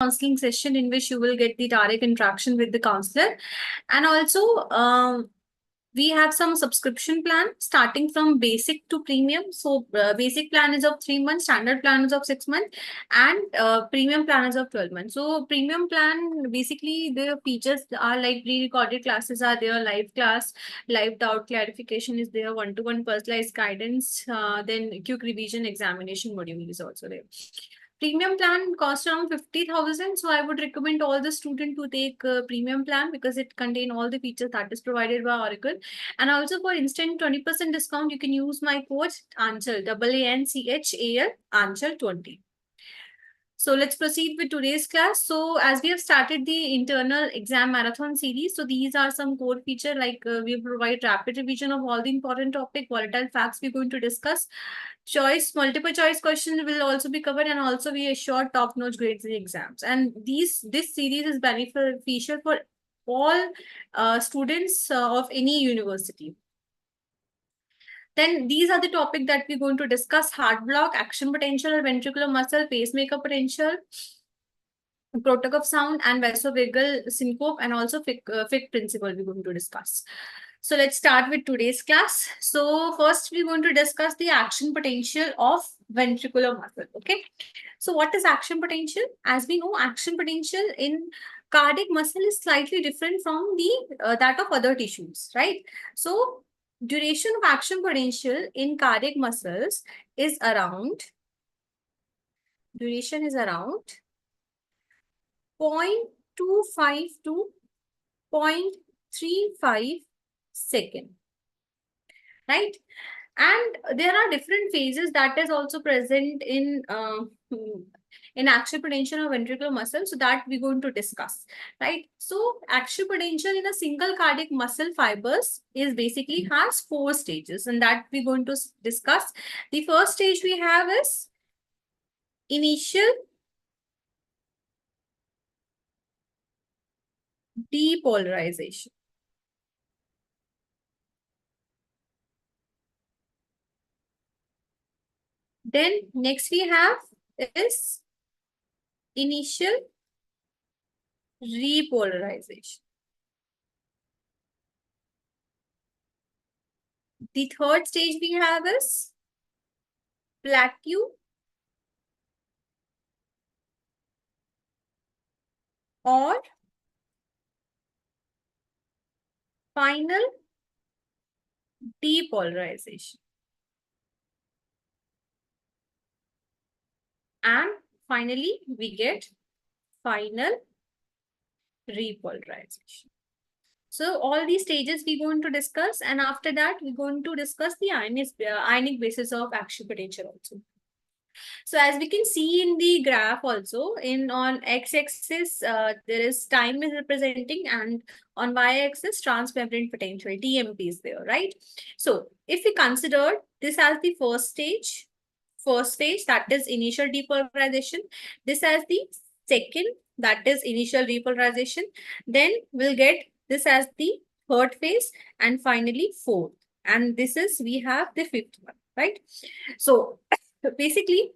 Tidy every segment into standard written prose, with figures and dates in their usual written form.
counseling session in which you will get the direct interaction with the counselor. And also, we have some subscription plan starting from basic to premium. So basic plan is of 3 months, standard plan is of 6 months, and premium plan is of 12 months. So premium plan, basically the features are like pre-recorded classes are there, live class, live doubt clarification is there, one-to-one personalized guidance, then quick revision examination module is also there. Premium plan costs around 50,000. So I would recommend all the student to take premium plan because it contain all the features that is provided by Auricle. And also for instant 20% discount, you can use my code Aanchal, Aanchal, Aanchal 20. So let's proceed with today's class. So as we have started the internal exam marathon series, so these are some core feature like we provide rapid revision of all the important topic, volatile facts we're going to discuss. Multiple choice questions will also be covered, and also we assure top-notch grades in exams. And this series is beneficial for all students of any university. Then these are the topics that we're going to discuss: heart block, action potential, ventricular muscle, pacemaker potential, protocol sound, and vasovagal syncope, and also Fick principle we're going to discuss. So let's start with today's class. So first we're going to discuss the action potential of ventricular muscle. Okay. So what is action potential? As we know, action potential in cardiac muscle is slightly different from the that of other tissues, right? So duration of action potential in cardiac muscles is around 0.25 to 0.35 second, right? And there are different phases that is also present in action potential of ventricular muscle, so that we're going to discuss, right? So action potential in a single cardiac muscle fibers is basically has 4 stages, and that we're going to discuss. The first stage we have is initial depolarization. Then next we have is initial repolarization. The third stage we have is plateau or final depolarization. And finally, we get final repolarization. So all these stages we're going to discuss, and after that, we're going to discuss the ionic basis of action potential also. So as we can see in the graph also, on x-axis, there is time is representing, and on y-axis, transmembrane potential, TMP is there, right? So if we consider this as the first stage, that is initial depolarization, this as the second, that is initial repolarization, then we'll get this as the third phase, and finally fourth. And this is, we have the fifth one, right? So basically,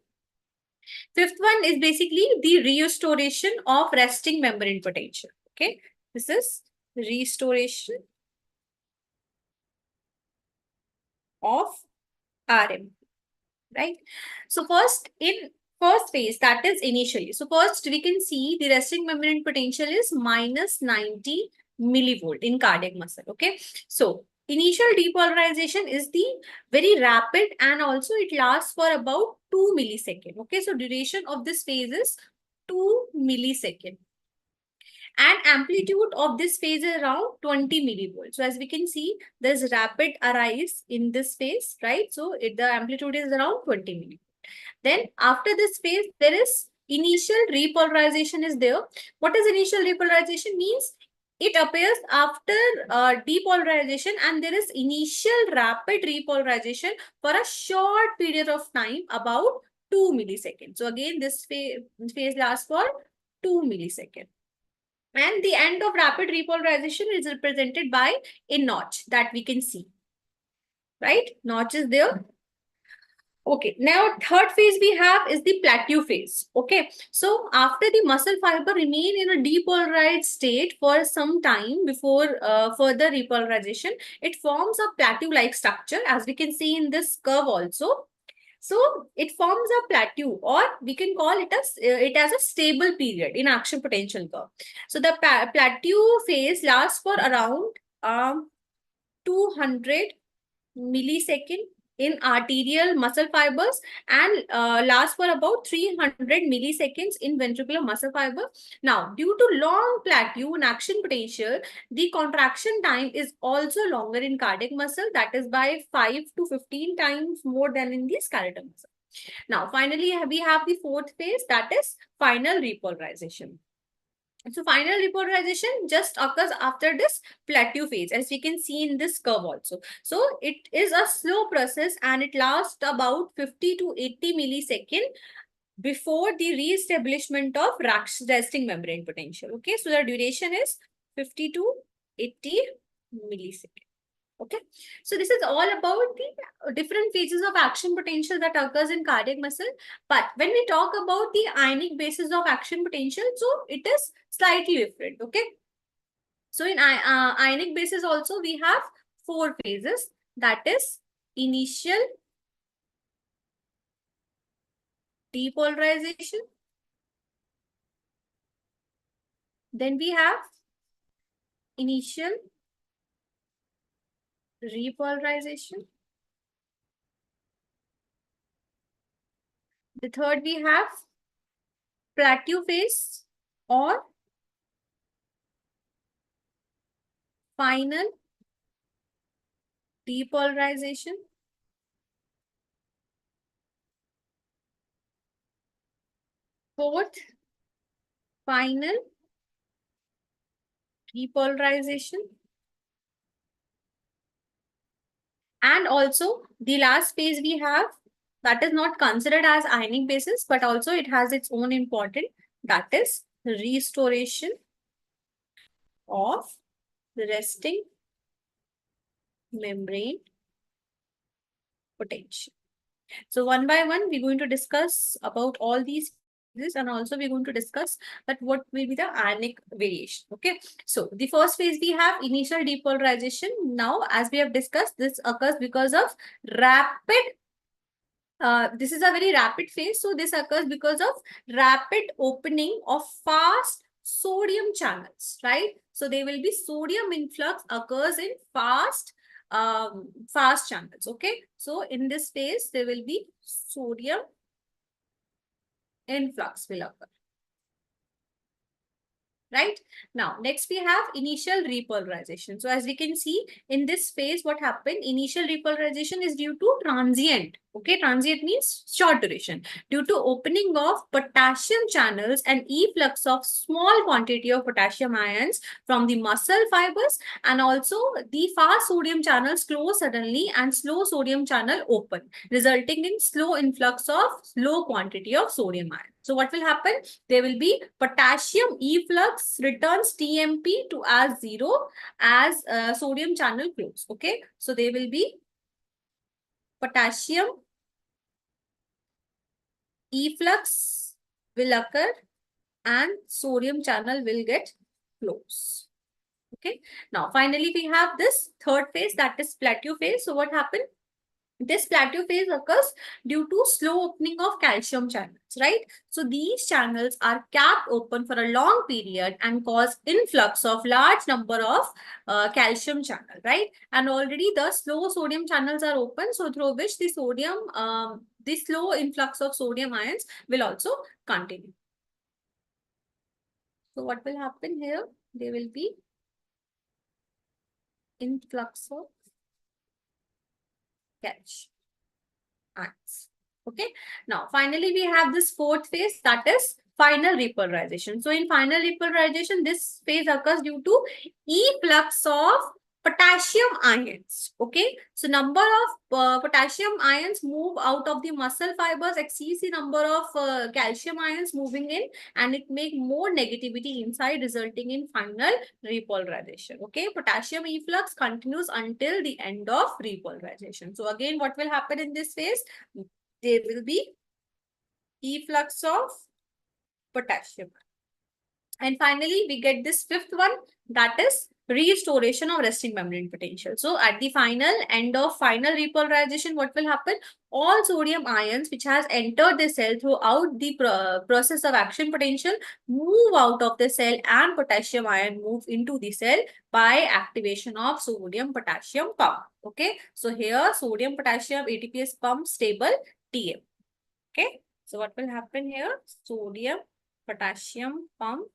fifth one is basically the restoration of resting membrane potential. Okay, this is restoration of RM, right? So first phase, that is initially. So first we can see the resting membrane potential is -90 millivolt in cardiac muscle. Okay, so initial depolarization is the very rapid, and also it lasts for about 2 milliseconds. Okay, so duration of this phase is 2 milliseconds. And amplitude of this phase is around 20 millivolts. So as we can see, there's rapid arise in this phase, right? So the amplitude is around 20 millivolts. Then after this phase, there is initial repolarization is there. What is initial repolarization means? It appears after depolarization, and there is initial rapid repolarization for a short period of time, about 2 milliseconds. So again, this phase lasts for 2 milliseconds. And the end of rapid repolarization is represented by a notch that we can see, right? Notch is there. Okay, now third phase we have is the plateau phase. Okay, so after the muscle fiber remain in a depolarized state for some time before further repolarization, it forms a plateau-like structure, as we can see in this curve also. So it forms a plateau, or we can call it as a stable period in action potential curve. So the plateau phase lasts for around 200 millisecond in arterial muscle fibers and lasts for about 300 milliseconds in ventricular muscle fiber. Now, due to long plateau and action potential, the contraction time is also longer in cardiac muscle, that is by 5 to 15 times more than in the skeletal muscle. Now, finally, we have the fourth phase, that is final repolarization. So final repolarization just occurs after this plateau phase, as we can see in this curve also. So it is a slow process and it lasts about 50 to 80 millisecond before the re-establishment of resting membrane potential. Okay, so the duration is 50 to 80 millisecond. Okay, so this is all about the different phases of action potential that occurs in cardiac muscle. But when we talk about the ionic basis of action potential, so it is slightly different. Okay, so in ionic basis also we have four phases, that is initial depolarization, then we have initial repolarization, the third we have plateau phase or final depolarization, fourth final repolarization, and also the last phase we have that is not considered as ionic basis, but also it has its own important, that is restoration of resting membrane potential. So one by one, we're going to discuss about all these phases, and also we're going to discuss that what will be the ionic variation. Okay. So the first phase we have initial depolarization. Now, as we have discussed, this occurs because of rapid this is a very rapid phase. So this occurs because of rapid opening of fast sodium channels, right? So there will be sodium influx occurs in fast channels. Okay. So in this phase, there will be sodium influx will occur. Right now, next we have initial repolarization. So as we can see in this phase, what happened, initial repolarization is due to transient. Okay, transient means short duration, due to opening of potassium channels and efflux of small quantity of potassium ions from the muscle fibers, and also the fast sodium channels close suddenly and slow sodium channel open, resulting in slow influx of low quantity of sodium ions. So what will happen? There will be potassium efflux returns TMP to as 0 as sodium channel close. Okay. So there will be potassium efflux will occur and sodium channel will get close. Okay. Now, finally, we have this third phase, that is plateau phase. So what happened? This plateau phase occurs due to slow opening of calcium channels, right? So these channels are kept open for a long period and cause influx of large number of calcium channel, right? And already the slow sodium channels are open, so through which the the slow influx of sodium ions will also continue. So what will happen here? There will be influx of calcium ions. Okay. Now, finally, we have this fourth phase, that is final repolarization. So, in final repolarization, this phase occurs due to efflux of potassium ions. Okay. So, number of potassium ions move out of the muscle fibers exceeds the number of calcium ions moving in, and it make more negativity inside, resulting in final repolarization. Okay. Potassium efflux continues until the end of repolarization. So, again, what will happen in this phase? there will be efflux of potassium. And finally, we get this fifth one, that is restoration of resting membrane potential. So at the final end of final repolarization, what will happen? All sodium ions which has entered the cell throughout the process of action potential move out of the cell, and potassium ion move into the cell by activation of sodium potassium pump. Okay. So here sodium potassium ATPase pump stable TM. Okay. So what will happen here? Sodium potassium pump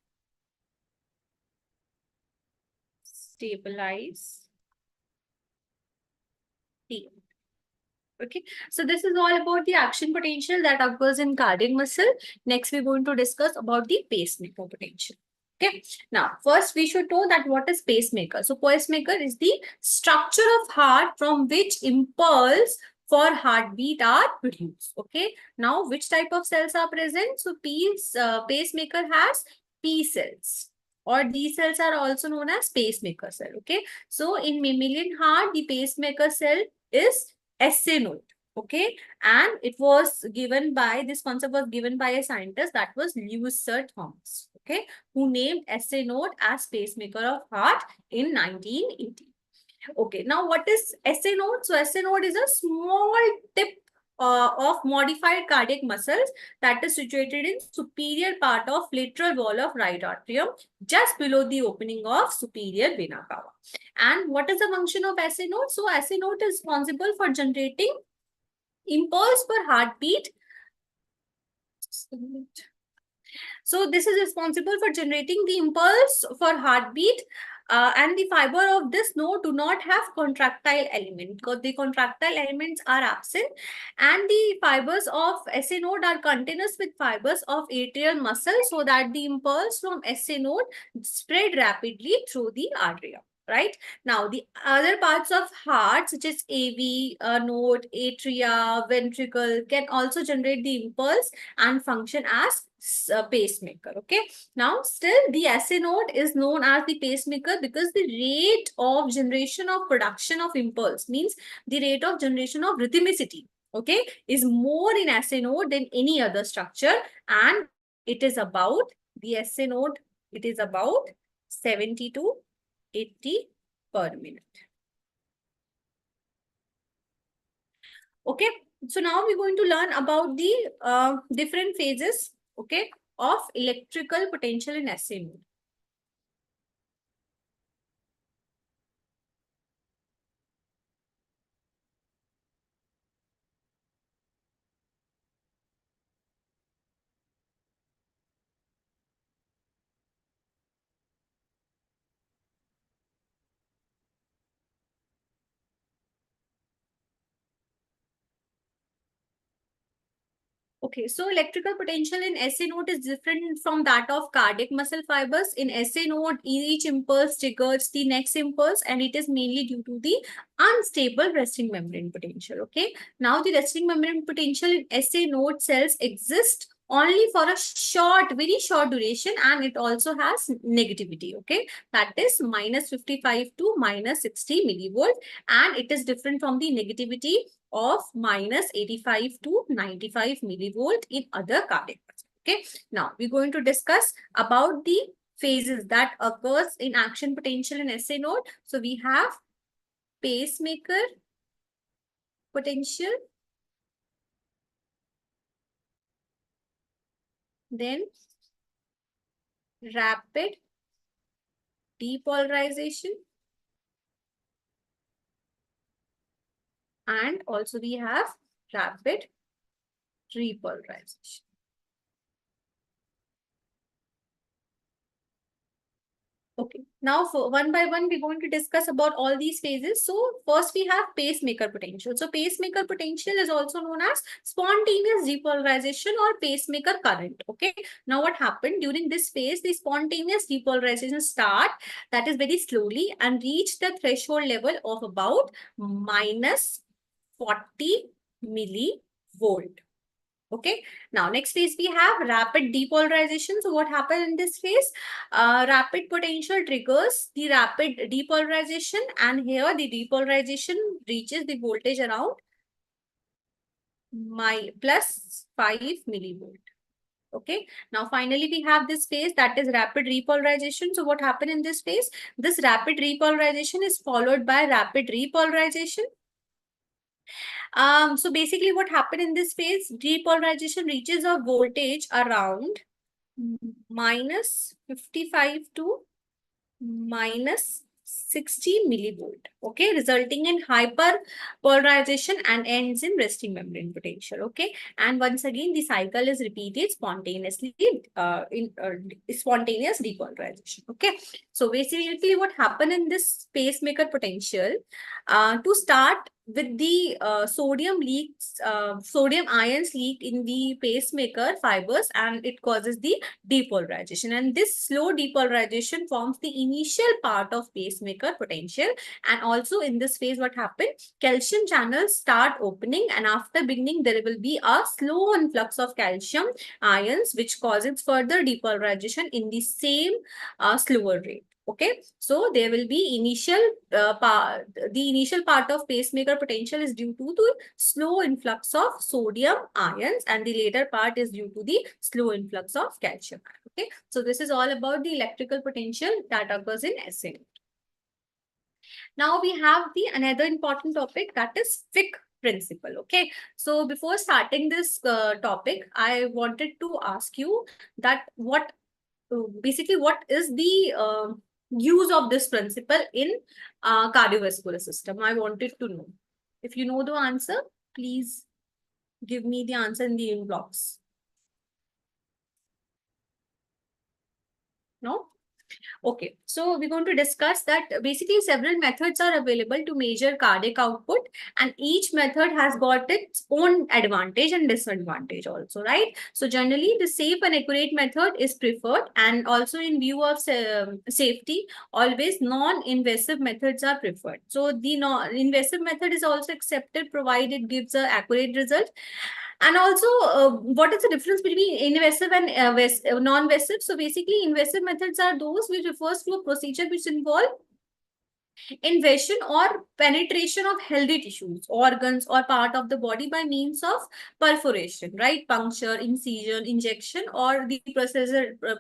stabilize T. Okay, so this is all about the action potential that occurs in cardiac muscle. Next, we're going to discuss about the pacemaker potential. Okay, now first we should know that what is pacemaker. So pacemaker is the structure of heart from which impulse for heartbeat are produced. Okay, now which type of cells are present? So pacemaker has P cells, or these cells are also known as pacemaker cell. Okay, so in mammalian heart, the pacemaker cell is SA node. Okay, and it was given by, this concept was given by a scientist, that was Lewis Thomas. Okay, who named SA node as pacemaker of heart in 1980. Okay, now what is SA node? So SA node is a small tip of modified cardiac muscles that is situated in superior part of lateral wall of right atrium, just below the opening of superior vena cava. And what is the function of SA node? So SA node is responsible for generating impulse per heartbeat. So this is responsible for generating the impulse for heartbeat, and the fiber of this node do not have contractile element, because the contractile elements are absent, and the fibers of SA node are continuous with fibers of atrial muscle, so that the impulse from SA node spread rapidly through the artery. Right now, the other parts of heart, such as AV node, atria, ventricle, can also generate the impulse and function as pacemaker. Okay, now still the SA node is known as the pacemaker because the rate of generation of production of impulse, means the rate of generation of rhythmicity, okay, is more in SA node than any other structure, and it is about, the SA node, it is about 70 to 80 per minute. Okay, so now we're going to learn about the different phases, okay, of electrical potential in SA node. Okay, so electrical potential in SA node is different from that of cardiac muscle fibers. In SA node, each impulse triggers the next impulse, and it is mainly due to the unstable resting membrane potential. Okay, now the resting membrane potential in SA node cells exist only for a short, very short duration, and it also has negativity. Okay, that is minus 55 to minus 60 millivolt, and it is different from the negativity of minus 85 to 95 millivolt in other cardiac muscles. Okay, now we're going to discuss about the phases that occurs in action potential in SA node. So we have pacemaker potential, then rapid depolarization, and also we have rapid repolarization. Okay, now for one by one, we're going to discuss about all these phases. So first we have pacemaker potential. So pacemaker potential is also known as spontaneous depolarization or pacemaker current. Okay, now what happened during this phase, the spontaneous depolarization start, that is very slowly, and reach the threshold level of about minus 40 millivolt. Okay, now next phase we have rapid depolarization. So what happens in this phase? Rapid potential triggers the rapid depolarization, and here the depolarization reaches the voltage around plus 5 millivolt. Okay. Now, finally, we have this phase that is rapid repolarization. So what happened in this phase? This rapid repolarization is followed by rapid repolarization. So basically what happened in this phase, repolarization reaches a voltage around minus 55 to minus 60 millivolt, okay, resulting in hyperpolarization and ends in resting membrane potential, okay. And once again, the cycle is repeated spontaneously in spontaneous depolarization, okay. So basically what happened in this pacemaker potential, to start with the sodium ions leak in the pacemaker fibers, and it causes the depolarization, and this slow depolarization forms the initial part of pacemaker potential. And also in this phase, what happens, calcium channels start opening, and after beginning there will be a slow influx of calcium ions which causes further depolarization in the same slower rate. Okay, so there will be the initial part of pacemaker potential is due to the slow influx of sodium ions, and the later part is due to the slow influx of calcium. Okay, so this is all about the electrical potential that occurs in SA. Now we have the another important topic, that is Fick principle. Okay, so before starting this topic, I wanted to ask you that basically what is the use of this principle in cardiovascular system? I wanted to know. If you know the answer, please give me the answer in the inbox. No? Okay, so we're going to discuss that basically several methods are available to measure cardiac output, and each method has got its own advantage and disadvantage also, right? So generally the safe and accurate method is preferred, and also in view of safety, always non-invasive methods are preferred. So the non-invasive method is also accepted provided it gives a accurate result. And also, what is the difference between invasive and non-invasive? So basically, invasive methods are those which refers to a procedure which involve invasion or penetration of healthy tissues, organs, or part of the body by means of perforation, right? Puncture, incision, injection, or the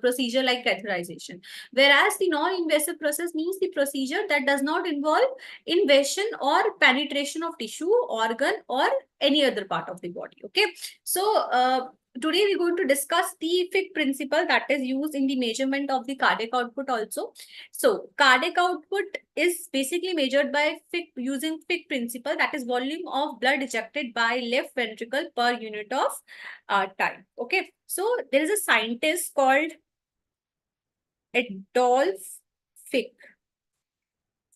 procedure like catheterization. Whereas the non-invasive process means the procedure that does not involve invasion or penetration of tissue, organ, or any other part of the body. Okay, so today we're going to discuss the Fick principle that is used in the measurement of the cardiac output also. So cardiac output is basically measured by Fick using Fick principle, that is volume of blood ejected by left ventricle per unit of time. Okay, so there is a scientist called Adolf Fick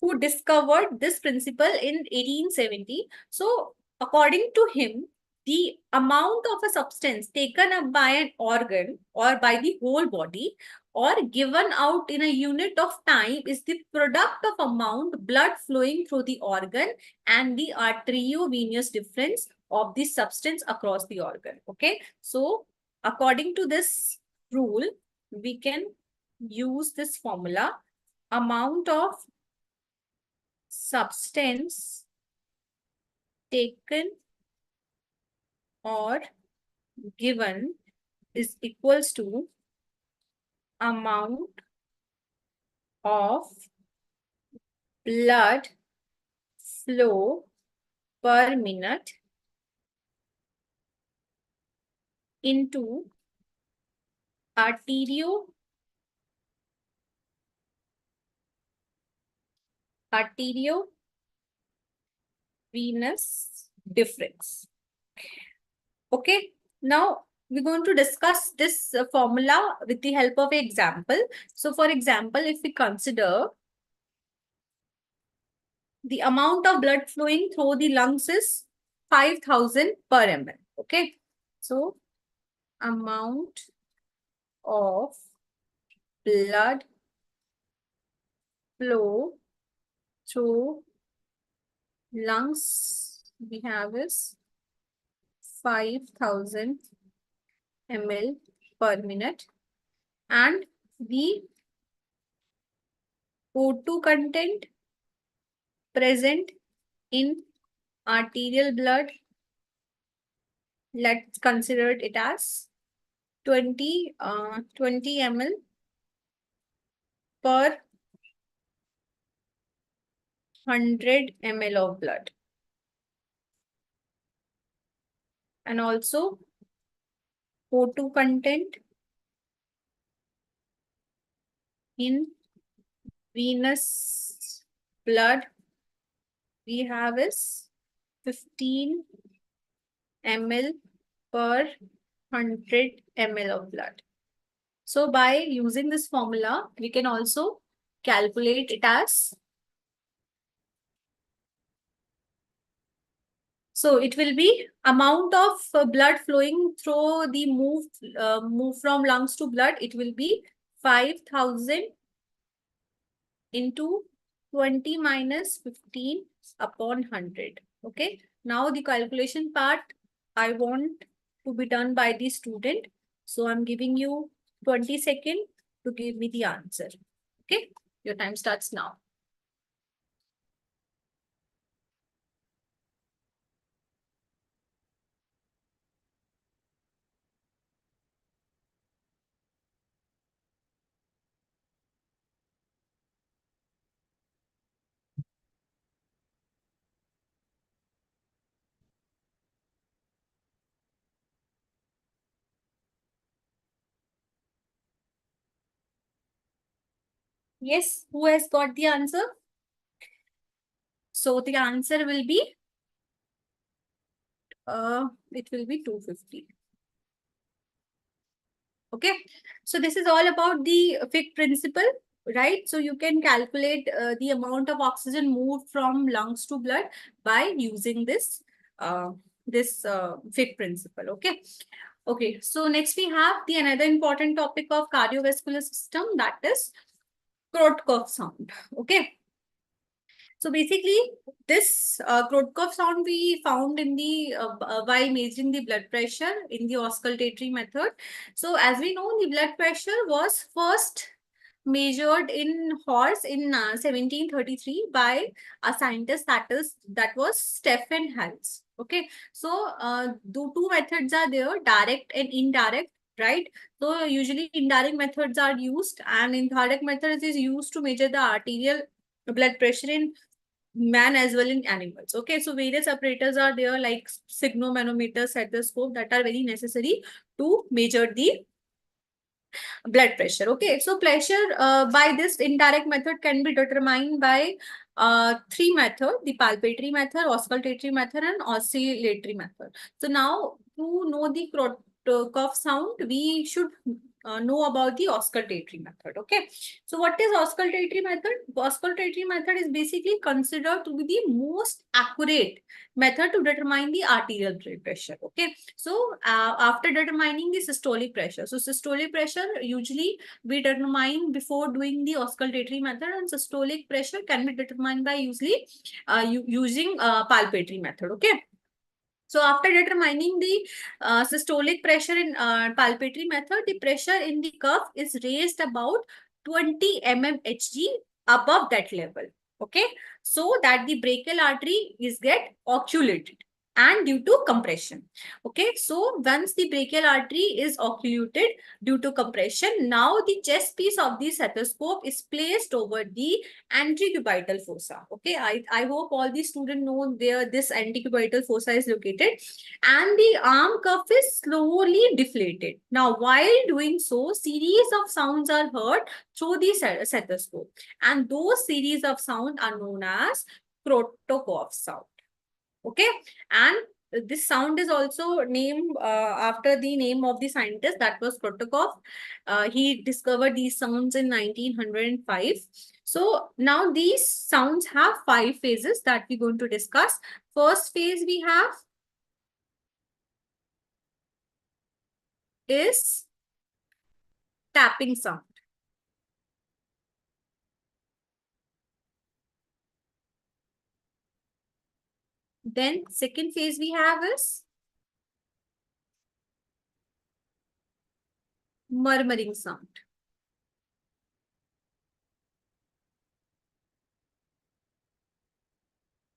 who discovered this principle in 1870. So according to him, the amount of a substance taken up by an organ or by the whole body or given out in a unit of time is the product of amount blood flowing through the organ and the arteriovenous difference of the substance across the organ. Okay, so according to this rule, we can use this formula: amount of substance taken or given is equals to amount of blood flow per minute into arteriovenous difference. Okay, now we're going to discuss this formula with the help of an example. So for example, if we consider the amount of blood flowing through the lungs is 5,000 per ml. Okay, so amount of blood flow through lungs we have is 5,000 ml per minute, and the O2 content present in arterial blood Let's consider it as 20 ml per 100 ml of blood. And also O2 content in venous blood we have is 15 ml per 100 ml of blood. So by using this formula, we can also calculate it as, so it will be amount of blood flowing through the move from lungs to blood. It will be 5,000 into 20 minus 15 upon 100. Okay. Now the calculation part I want to be done by the student. So I'm giving you 20 seconds to give me the answer. Okay. Your time starts now. Yes, who has got the answer? So the answer will be, it will be 250. Okay. So this is all about the Fick principle, right? So you can calculate the amount of oxygen moved from lungs to blood by using this Fick principle. Okay. Okay. So next we have the another important topic of cardiovascular system, that is throat cough sound. Okay. So basically, this throat cough sound we found in the while measuring the blood pressure in the auscultatory method. So as we know, the blood pressure was first measured in horse in 1733 by a scientist, that was Stephen Hales. Okay, so the two methods are there, direct and indirect, right? So usually indirect methods are used, and indirect methods is used to measure the arterial blood pressure in man as well in animals. Okay, so various apparatus are there like sphygmomanometer, stethoscope, that are very necessary to measure the blood pressure. Okay, so pressure by this indirect method can be determined by three methods: the palpatory method, auscultatory method, and oscillatory method. So now to know the cough sound, we should know about the auscultatory method. Okay, so what is auscultatory method? Auscultatory method is basically considered to be the most accurate method to determine the arterial blood pressure. Okay, so after determining the systolic pressure, so systolic pressure usually we determine before doing the auscultatory method, and systolic pressure can be determined by usually using palpatory method. Okay. So after determining the systolic pressure in palpatory method, the pressure in the cuff is raised about 20 mmHg above that level. Okay, so that the brachial artery is get occluded and due to compression. Okay, so once the brachial artery is occluded due to compression, now the chest piece of the stethoscope is placed over the antecubital fossa. Okay, I hope all the students know where this antecubital fossa is located, and the arm cuff is slowly deflated. Now, while doing so, series of sounds are heard through the stethoscope, and those series of sound are known as crotocough sound. Okay, and this sound is also named after the name of the scientist, that was Protokoff. He discovered these sounds in 1905. So now these sounds have 5 phases that we're going to discuss. First phase we have is tapping sound. Then second phase we have is murmuring sound.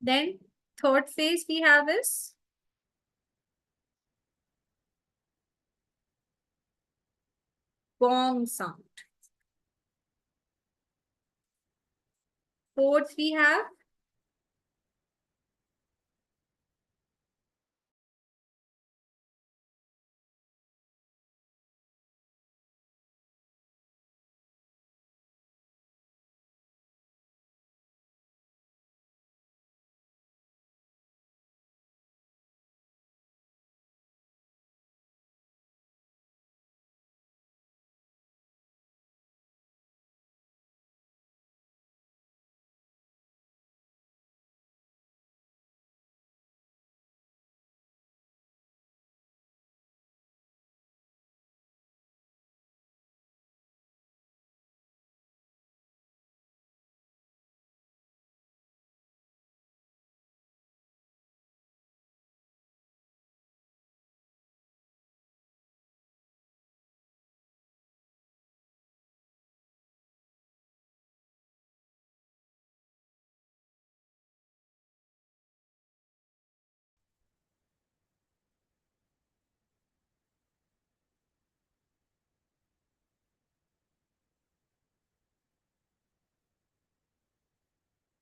Then third phase we have is gong sound. Fourth, we have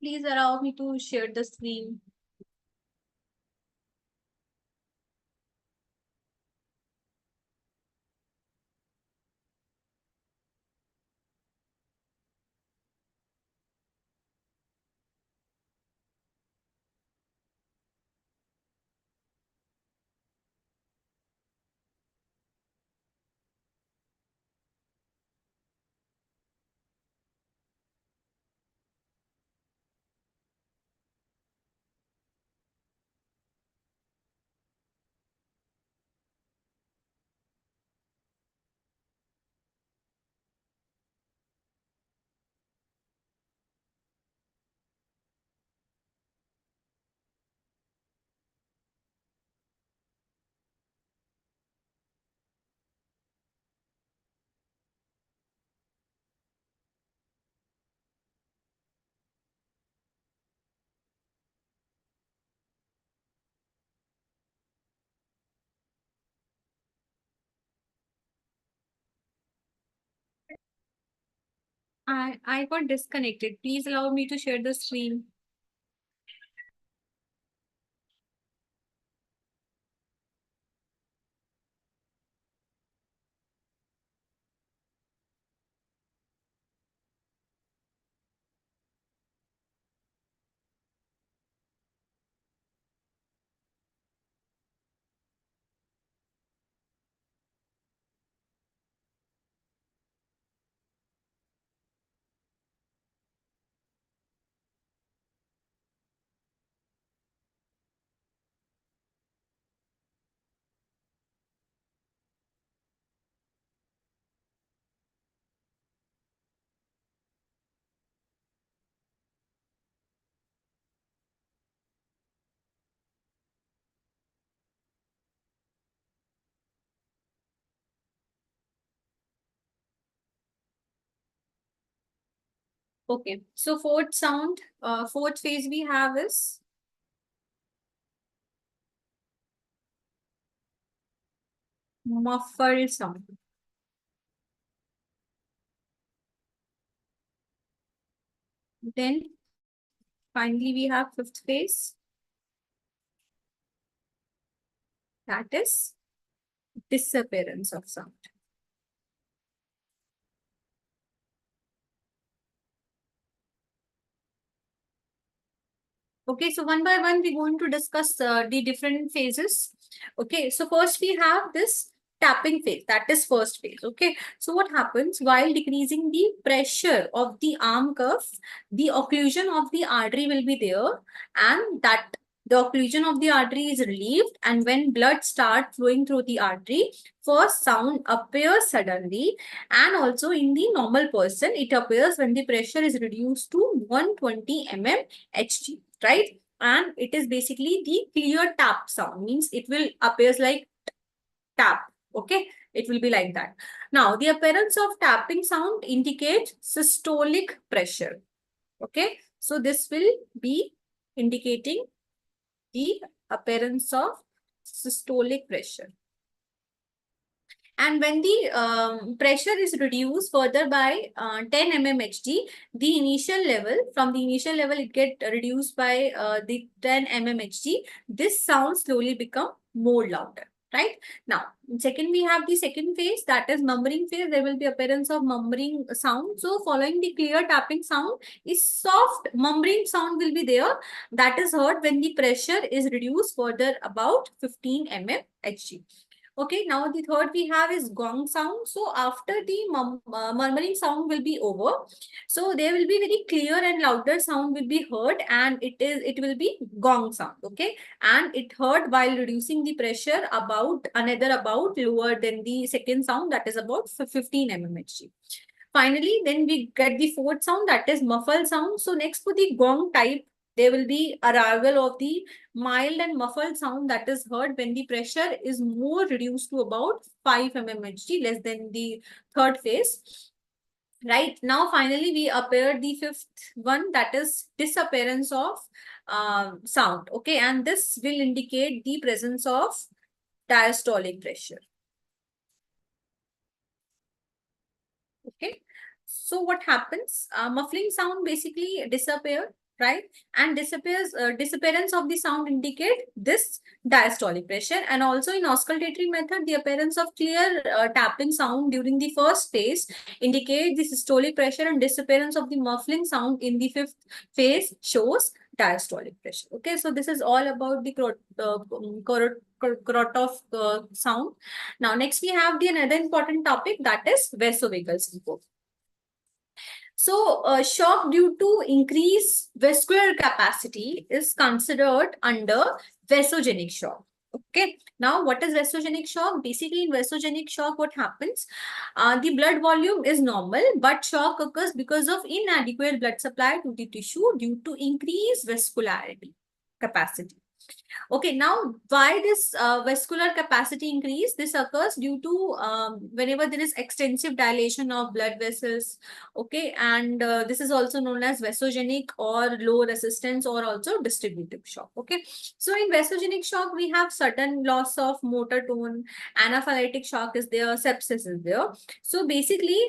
please allow me to share the screen. I got disconnected. Please allow me to share the screen. Okay, so fourth phase we have is muffled sound. Then finally we have fifth phase, that is disappearance of sound. Okay, so one by one, we're going to discuss the different phases. Okay, so first we have this tapping phase, that is first phase. Okay, so what happens while decreasing the pressure of the arm cuff, the occlusion of the artery will be there, and that the occlusion of the artery is relieved, and when blood starts flowing through the artery, first sound appears suddenly, and also in the normal person, it appears when the pressure is reduced to 120 mm Hg, right? And it is basically the clear tap sound, means it will appears like tap. Okay, it will be like that. Now, the appearance of tapping sound indicates systolic pressure. Okay, so this will be indicating the appearance of systolic pressure. And when the pressure is reduced further by 10 mmHg, the initial level, from the initial level, it get reduced by the 10 mmHg. This sound slowly become more louder. Right now, second, we have the second phase, that is murmuring phase. There will be appearance of murmuring sound. So following the clear tapping sound is soft murmuring sound will be there, that is heard when the pressure is reduced further about 15 mmHg. Okay, now the third we have is gong sound. So after the murmuring sound will be over, so there will be very clear and louder sound will be heard, and it will be gong sound. Okay, and it heard while reducing the pressure about about lower than the second sound, that is about 15 mmHg. Finally, then we get the fourth sound, that is muffled sound. So next for the gong type, there will be arrival of the mild and muffled sound that is heard when the pressure is more reduced to about 5 mmHg, less than the third phase. Right now, finally, we appear the fifth one, that is disappearance of sound. Okay, and this will indicate the presence of diastolic pressure. Okay, so what happens? Muffling sound basically disappear, right? And disappearance of the sound indicate this diastolic pressure. And also in auscultatory method, the appearance of clear tapping sound during the first phase indicate the systolic pressure, and disappearance of the muffling sound in the fifth phase shows diastolic pressure. Okay, so this is all about the Korotov sound. Now, next we have the another important topic, that is vasovagal syncope. So, shock due to increased vascular capacity is considered under vasogenic shock. Okay. Now, what is vasogenic shock? Basically, in vasogenic shock, what happens? The blood volume is normal, but shock occurs because of inadequate blood supply to the tissue due to increased vascularity capacity. Okay, now why this vascular capacity increase? This occurs due to whenever there is extensive dilation of blood vessels. Okay, and this is also known as vasogenic or low resistance or also distributive shock. Okay, so in vasogenic shock, we have sudden loss of motor tone, anaphylactic shock is there, sepsis is there. So basically,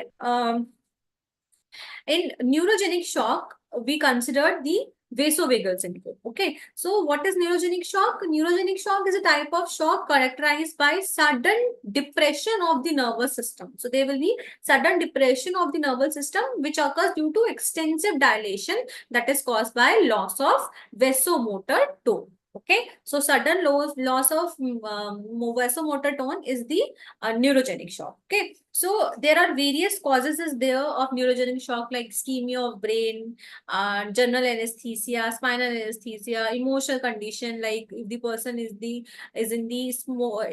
in neurogenic shock, we considered the vasovagal syncope. Okay, so what is neurogenic shock? Neurogenic shock is a type of shock characterized by sudden depression of the nervous system. So there will be sudden depression of the nervous system which occurs due to extensive dilation that is caused by loss of vasomotor tone. Okay, so sudden loss of vasomotor tone is the neurogenic shock. Okay, so there are various causes is there of neurogenic shock, like ischemia of brain, general anesthesia, spinal anesthesia, emotional condition, like if the person is in the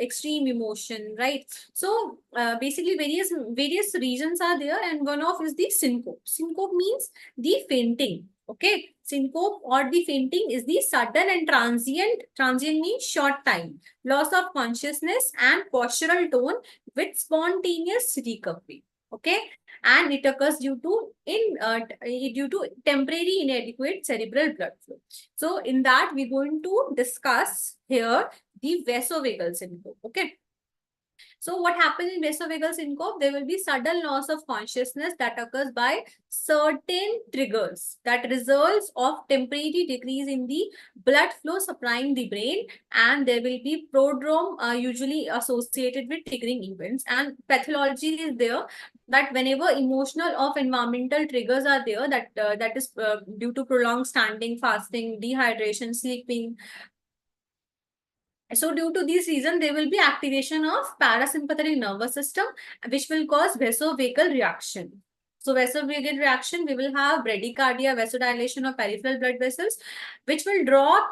extreme emotion, right? So basically various reasons are there, and one of is the syncope. Syncope means the fainting. Okay, syncope or the fainting is the sudden and transient means short time, loss of consciousness and postural tone with spontaneous recovery. Okay, and it occurs due to temporary inadequate cerebral blood flow. So in that, we're going to discuss here the vasovagal syncope. Okay, so what happens in vasovagal syncope? There will be sudden loss of consciousness that occurs by certain triggers that results of temporary decrease in the blood flow supplying the brain, and there will be prodrome usually associated with triggering events, and pathology is there that whenever emotional or environmental triggers are there, that is due to prolonged standing, fasting, dehydration, sleeping. So due to this reason, there will be activation of parasympathetic nervous system, which will cause vasovagal reaction. So vasovagal reaction, we will have bradycardia, vasodilation of peripheral blood vessels, which will drop,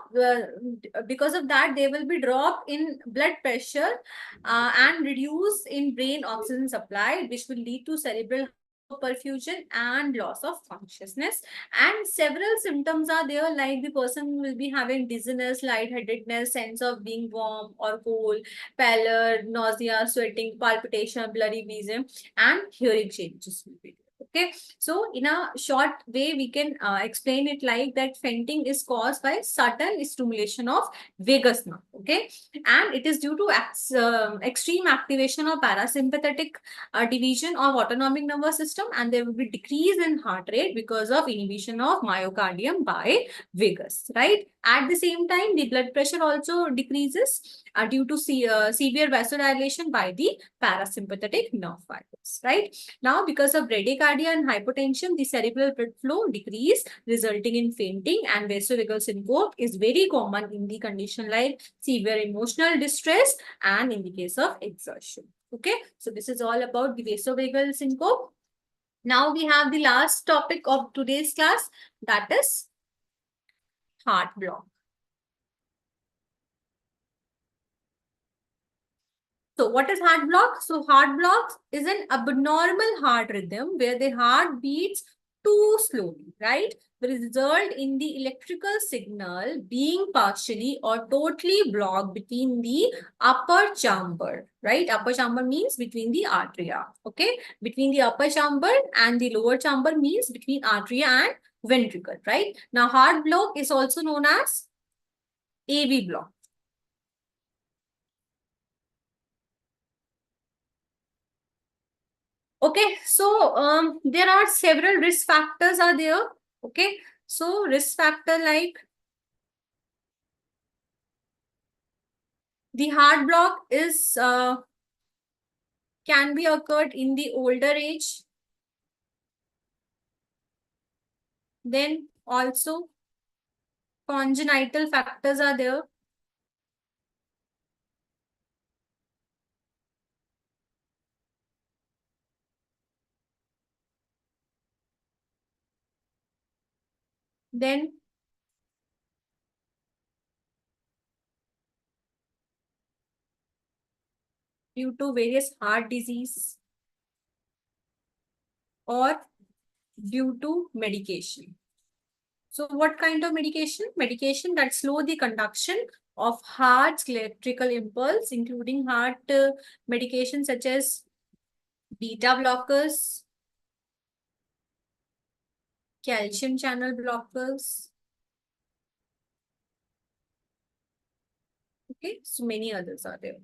because of that, there will be drop in blood pressure and reduce in brain oxygen supply, which will lead to cerebral perfusion and loss of consciousness. And several symptoms are there, like the person will be having dizziness, lightheadedness, sense of being warm or cold, pallor, nausea, sweating, palpitation, blurry vision, and hearing changes will be there. Okay, so in a short way, we can explain it like that fainting is caused by sudden stimulation of vagus nerve. Okay, and it is due to extreme activation of parasympathetic division of autonomic nervous system, and there will be decrease in heart rate because of inhibition of myocardium by vagus, right? At the same time, the blood pressure also decreases due to severe vasodilation by the parasympathetic nerve fibers, right? Now, because of bradycardia and hypotension, the cerebral blood flow decrease, resulting in fainting, and vasovagal syncope is very common in the condition like severe emotional distress and in the case of exertion. Okay, so this is all about the vasovagal syncope. Now we have the last topic of today's class, that is heart block. So what is heart block? So heart block is an abnormal heart rhythm where the heart beats too slowly, right? The result in the electrical signal being partially or totally blocked between the upper chamber, right? Upper chamber means between the atria, okay? Between the upper chamber and the lower chamber means between atria and ventricle, right? Now heart block is also known as AV block. Okay, so there are several risk factors are there. Okay, so risk factor like the heart block is can be occurred in the older age. Then also congenital factors are there. Then due to various heart disease or due to medication. So what kind of medication? Medication that slow the conduction of heart's electrical impulse, including heart medication such as beta blockers, calcium channel blockers. Okay, so many others are there.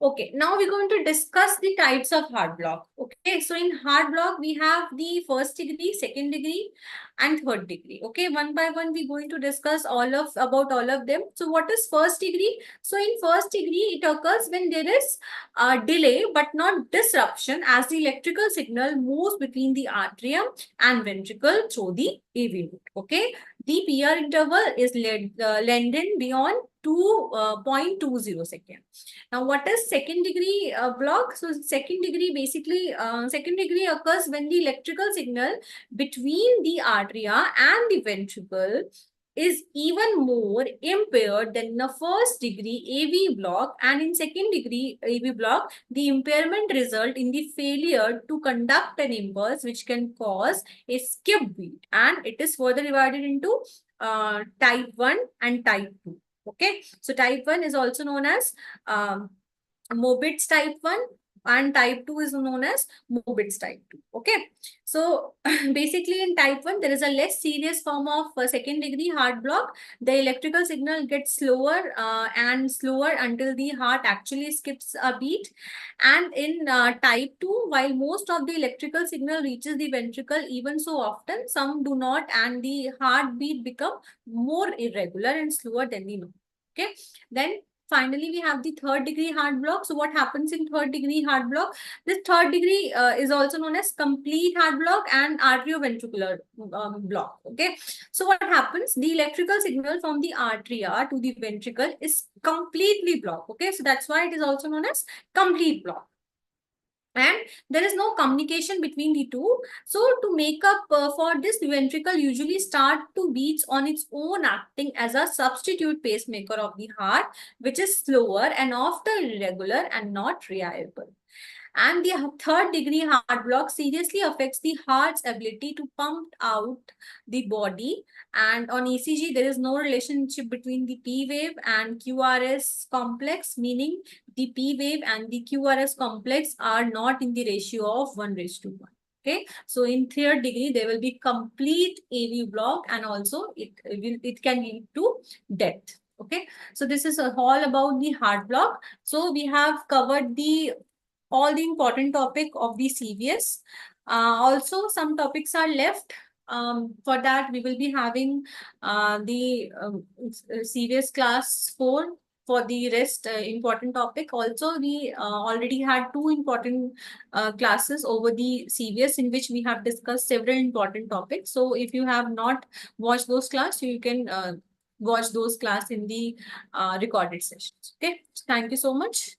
Okay, now we're going to discuss the types of heart block. Okay, so in heart block, we have the first degree, second degree, and third degree. Okay, one by one, we're going to discuss about all of them. So what is first degree? So in first degree, it occurs when there is a delay but not disruption as the electrical signal moves between the atrium and ventricle through the AV node. Okay, the PR interval is lengthened beyond 2.20 seconds. Now, what is second degree block? So, second degree basically, second degree occurs when the electrical signal between the atria and the ventricle is even more impaired than the first degree AV block, and in second degree AV block, the impairment result in the failure to conduct an impulse which can cause a skip beat, and it is further divided into type 1 and type 2. Okay, so type 1 is also known as Mobitz type 1 and type 2 is known as Mobitz type 2. Okay, so basically in type 1 there is a less serious form of second degree heart block. The electrical signal gets slower and slower until the heart actually skips a beat. And in type 2, while most of the electrical signal reaches the ventricle even so often, some do not, and the heartbeat become more irregular and slower than the normal. Okay, then finally, we have the third degree heart block. So what happens in third degree heart block? This third degree is also known as complete heart block and arterioventricular block. Okay. So what happens? The electrical signal from the arteria to the ventricle is completely blocked. Okay. So that's why it is also known as complete block. And there is no communication between the two. So to make up for this, the ventricle usually start to beats on its own, acting as a substitute pacemaker of the heart, which is slower and often irregular and not reliable. And the third degree heart block seriously affects the heart's ability to pump out the body. And on ECG, there is no relationship between the P wave and QRS complex, meaning the P wave and the QRS complex are not in the ratio of 1:1. Okay, so in third degree, there will be complete AV block, and also it can lead to death. Okay, so this is all about the heart block. So we have covered the all the important topic of the CVS. Also, some topics are left. For that, we will be having the CVS class 4 for the rest important topic. Also, we already had two important classes over the CVS in which we have discussed several important topics. So if you have not watched those class, you can watch those class in the recorded sessions. Okay, thank you so much.